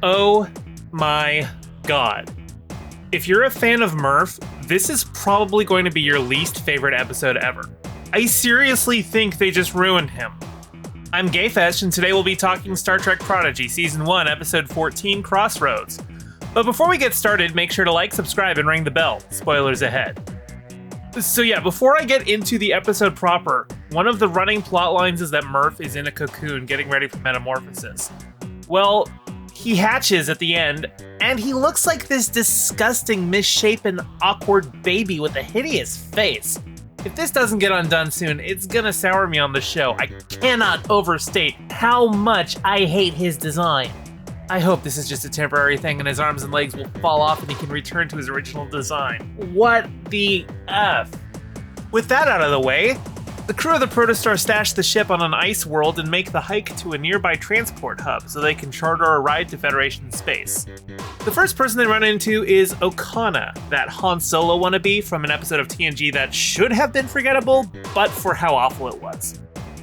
Oh my god. If you're a fan of Murph, this is probably going to be your least favorite episode ever. I seriously think they just ruined him. I'm Gayfesh, and today we'll be talking Star Trek Prodigy, Season 1, Episode 14, Crossroads. But before we get started, make sure to like, subscribe, and ring the bell. Spoilers ahead. So yeah, before I get into the episode proper, one of the running plot lines is that Murph is in a cocoon getting ready for metamorphosis. Well, he hatches at the end, and he looks like this disgusting, misshapen, awkward baby with a hideous face. If this doesn't get undone soon, it's gonna sour me on the show. I cannot overstate how much I hate his design. I hope this is just a temporary thing and his arms and legs will fall off and he can return to his original design. What the F? With that out of the way, the crew of the Protostar stash the ship on an ice world and make the hike to a nearby transport hub so they can charter a ride to Federation space. The first person they run into is Okana, that Han Solo wannabe from an episode of TNG that should have been forgettable, but for how awful it was.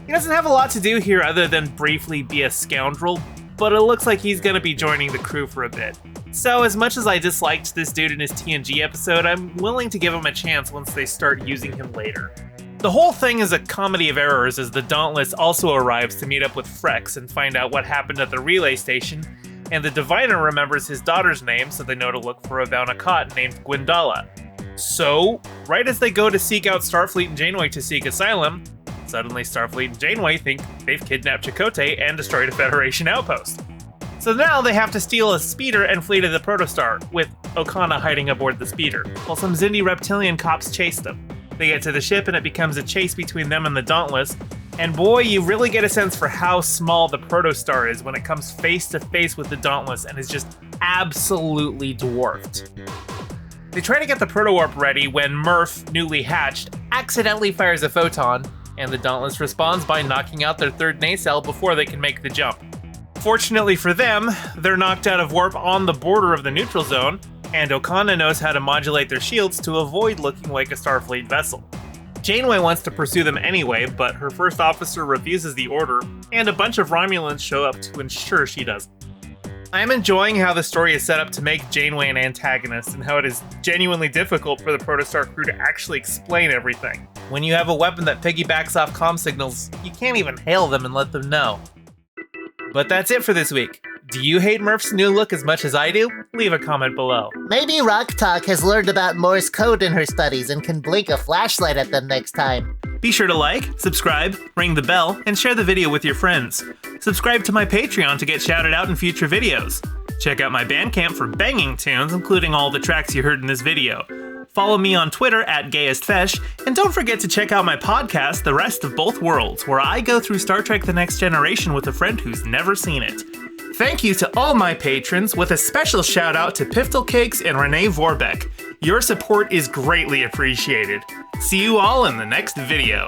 He doesn't have a lot to do here other than briefly be a scoundrel, but it looks like he's gonna be joining the crew for a bit. So as much as I disliked this dude in his TNG episode, I'm willing to give him a chance once they start using him later. The whole thing is a comedy of errors as the Dauntless also arrives to meet up with Frex and find out what happened at the relay station, and the Diviner remembers his daughter's name so they know to look for a Vaunakot named Gwendala. So, right as they go to seek out Starfleet and Janeway to seek asylum, suddenly Starfleet and Janeway think they've kidnapped Chakotay and destroyed a Federation outpost. So now they have to steal a speeder and flee to the Protostar, with Okana hiding aboard the speeder, while some Xindi reptilian cops chase them. They get to the ship and it becomes a chase between them and the Dauntless, and boy, you really get a sense for how small the Protostar is when it comes face to face with the Dauntless and is just absolutely dwarfed. They try to get the Proto-Warp ready when Murph, newly hatched, accidentally fires a photon, and the Dauntless responds by knocking out their third nacelle before they can make the jump. Fortunately for them, they're knocked out of warp on the border of the neutral zone, and Okana knows how to modulate their shields to avoid looking like a Starfleet vessel. Janeway wants to pursue them anyway, but her first officer refuses the order, and a bunch of Romulans show up to ensure she doesn't. I'm enjoying how the story is set up to make Janeway an antagonist, and how it is genuinely difficult for the Protostar crew to actually explain everything. When you have a weapon that piggybacks off comm signals, you can't even hail them and let them know. But that's it for this week. Do you hate Murph's new look as much as I do? Leave a comment below. Maybe Rock Talk has learned about Morse code in her studies and can blink a flashlight at them next time. Be sure to like, subscribe, ring the bell, and share the video with your friends. Subscribe to my Patreon to get shouted out in future videos. Check out my Bandcamp for banging tunes, including all the tracks you heard in this video. Follow me on Twitter @GayestFesh, and don't forget to check out my podcast, The Rest of Both Worlds, where I go through Star Trek The Next Generation with a friend who's never seen it. Thank you to all my patrons, with a special shout out to Piftle Cakes and Renee Vorbeck. Your support is greatly appreciated. See you all in the next video.